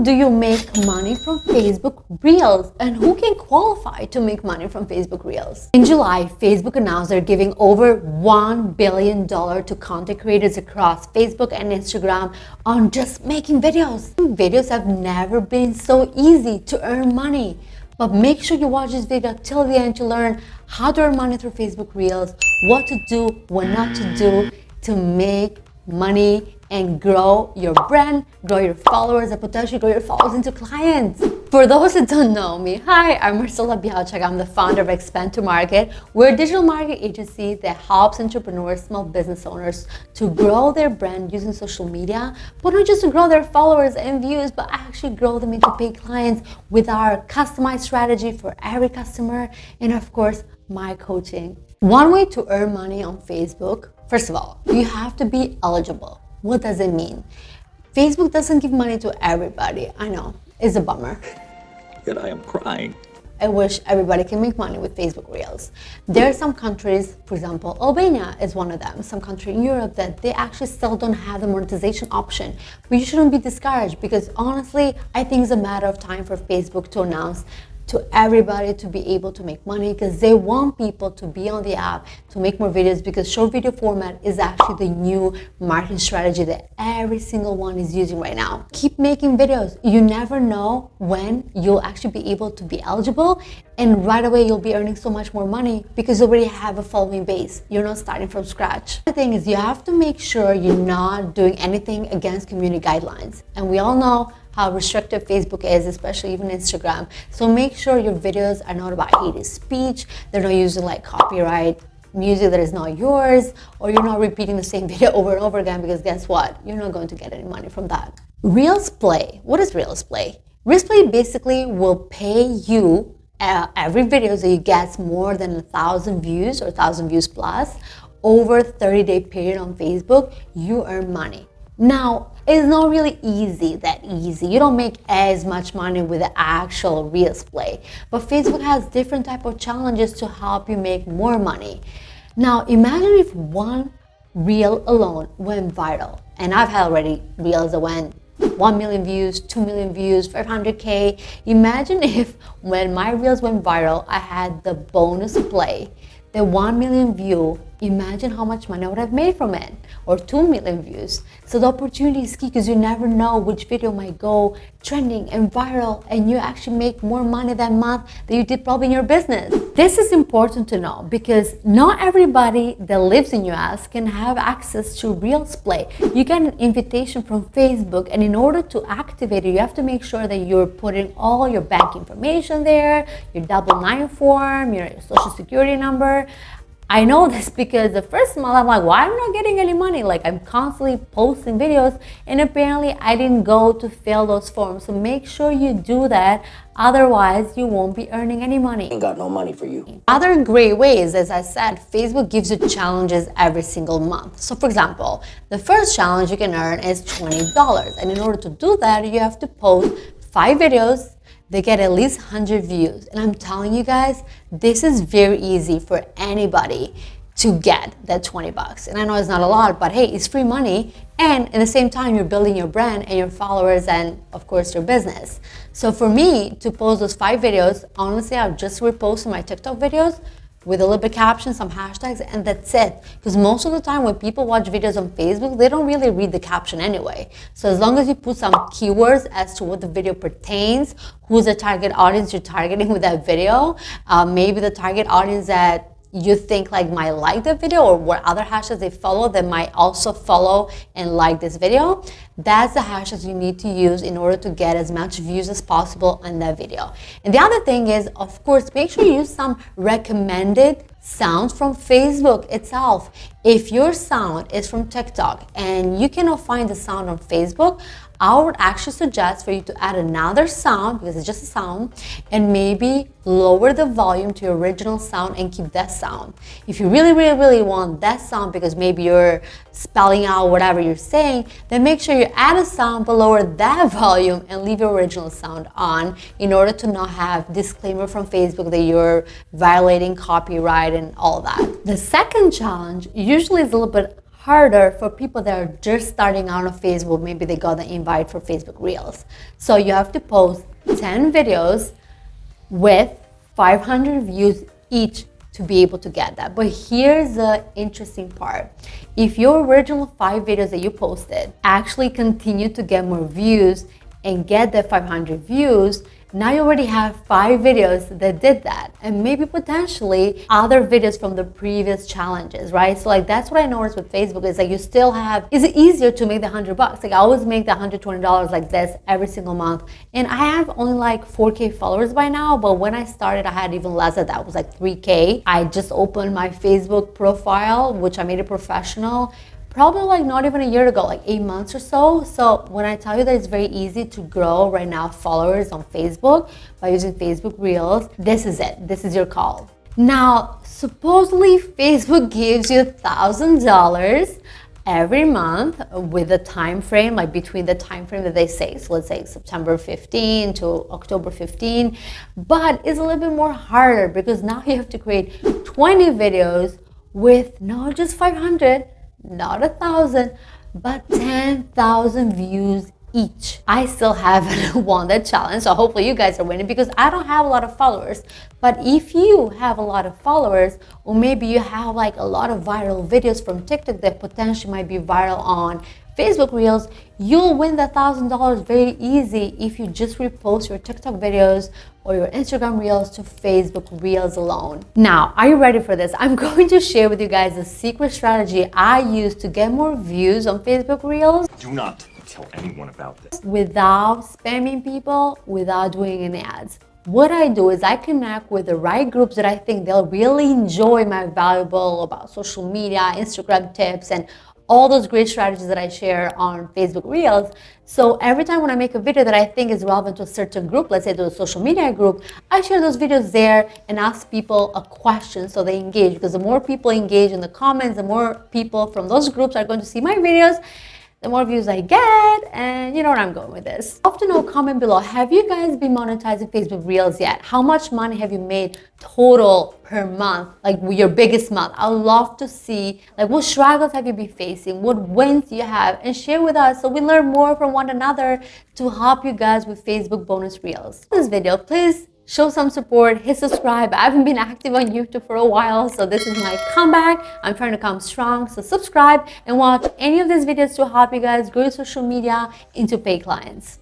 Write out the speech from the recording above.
do you make money from Facebook Reels, and who can qualify to make money from Facebook Reels? In July, Facebook announced they're giving over $1 billion to content creators across Facebook and Instagram on just making videos. Videos have never been so easy to earn money. But make sure you watch this video till the end to learn how to earn money through Facebook Reels, what to do, what not to do to make money and grow your brand, grow your followers, and potentially grow your followers into clients. For those that don't know me, hi, I'm Marsilda Bialczak. I'm the founder of Expand to Market. We're a digital marketing agency that helps entrepreneurs, small business owners to grow their brand using social media, but not just to grow their followers and views, but actually grow them into paid clients with our customized strategy for every customer, and of course, my coaching. One way to earn money on Facebook, first of all, you have to be eligible. What does it mean? Facebook doesn't give money to everybody. I know, it's a bummer. Yet I am crying. I wish everybody can make money with Facebook Reels. There are some countries, for example, Albania is one of them, some country in Europe that they actually still don't have the monetization option. But you shouldn't be discouraged because honestly, I think it's a matter of time for Facebook to announce to everybody to be able to make money because they want people to be on the app to make more videos, because short video format is actually the new marketing strategy that every single one is using right now. Keep making videos. You never know when you'll actually be able to be eligible, and right away you'll be earning so much more money because you already have a following base. You're not starting from scratch. The thing is, you have to make sure you're not doing anything against community guidelines, and we all know how restrictive Facebook is, especially even Instagram. So make sure your videos are not about hate speech, they're not using like copyright music that is not yours, or you're not repeating the same video over and over again, because guess what? You're not going to get any money from that. Reels Play. What is Reels Play? Reels Play basically will pay you every video that you get more than 1,000 views or 1,000 views plus over a 30-day period on Facebook, you earn money. Now, it's not really that easy. You don't make as much money with the actual Reels Play, but Facebook has different type of challenges to help you make more money. Now, imagine if one reel alone went viral, and I've had already reels that went 1 million views, 2 million views, 500K. Imagine if when my reels went viral, I had the bonus play, the 1 million view. Imagine how much money I would have made from it, or 2 million views. So the opportunity is key because you never know which video might go trending and viral, and you actually make more money that month than you did probably in your business. This is important to know because not everybody that lives in US can have access to Reels Play. You get an invitation from Facebook, and in order to activate it, you have to make sure that you're putting all your bank information there, your 999 form, your social security number. I know this because the first month I'm like, why am I not getting any money? Like, I'm constantly posting videos, and apparently I didn't go to fill those forms. So make sure you do that, otherwise you won't be earning any money. Ain't got no money for you. Other great ways, as I said, Facebook gives you challenges every single month. So for example, the first challenge you can earn is $20. And in order to do that, you have to post 5 videos. They get at least 100 views. And I'm telling you guys, this is very easy for anybody to get that 20 bucks. And I know it's not a lot, but hey, it's free money. And at the same time, you're building your brand and your followers and of course your business. So for me to post those 5 videos, honestly, I've just reposted my TikTok videos with a little bit caption, some hashtags, and that's it. Because most of the time when people watch videos on Facebook, they don't really read the caption anyway. So as long as you put some keywords as to what the video pertains, who's the target audience you're targeting with that video, maybe the target audience that you think like might like the video, or what other hashtags they follow that might also follow and like this video, that's the hashtags you need to use in order to get as much views as possible on that video. And the other thing is, of course, make sure you use some recommended sounds from Facebook itself. If your sound is from TikTok and you cannot find the sound on Facebook, I would actually suggest for you to add another sound, because it's just a sound, and maybe lower the volume to your original sound and keep that sound. If you really want that sound because maybe you're spelling out whatever you're saying, then make sure you add a sound but lower that volume and leave your original sound on in order to not have disclaimer from Facebook that you're violating copyright and all that. The second challenge usually is a little bit harder for people that are just starting out on Facebook. Maybe they got the invite for Facebook Reels. So you have to post 10 videos with 500 views each to be able to get that. But here's the interesting part. If your original 5 videos that you posted actually continue to get more views and get the 500 views, now you already have 5 videos that did that, and maybe potentially other videos from the previous challenges, right? So like that's what I noticed with Facebook is like you still have, is it easier to make the $100? Like I always make the $120 like this every single month, and I have only like 4K followers by now, but when I started I had even less than that. It was like 3K. I just opened my Facebook profile, which I made it professional, probably like not even a year ago, like 8 months or so. So when I tell you that it's very easy to grow right now followers on Facebook by using Facebook Reels, this is it. This is your call. Now, supposedly Facebook gives you $1,000 every month with a time frame, like between the time frame that they say. So let's say September 15 to October 15, but it's a little bit more harder because now you have to create 20 videos with not just 500, not 1,000, but 10,000 views each. I still haven't won that challenge, so hopefully you guys are winning because I don't have a lot of followers. But if you have a lot of followers, or maybe you have like a lot of viral videos from TikTok that potentially might be viral on Facebook Reels, you'll win the $1,000 very easy if you just repost your TikTok videos or your Instagram Reels to Facebook Reels alone. Now, are you ready for this? I'm going to share with you guys a secret strategy I use to get more views on Facebook Reels. Do not tell anyone about this. Without spamming people, without doing any ads. What I do is I connect with the right groups that I think they'll really enjoy my valuable about social media, Instagram tips, and all those great strategies that I share on Facebook Reels. So every time when I make a video that I think is relevant to a certain group, let's say to a social media group, I share those videos there and ask people a question so they engage. Because the more people engage in the comments, the more people from those groups are going to see my videos, the more views I get, and you know where I'm going with this. Often know, comment below, have you guys been monetizing Facebook Reels yet? How much money have you made total per month, like your biggest month? I'd love to see, like, what struggles have you been facing, what wins you have, and share with us so we learn more from one another to help you guys with Facebook bonus Reels. This video, please show some support, hit subscribe. I haven't been active on YouTube for a while, so this is my comeback. I'm trying to come strong, so subscribe and watch any of these videos to help you guys grow your social media into paid clients.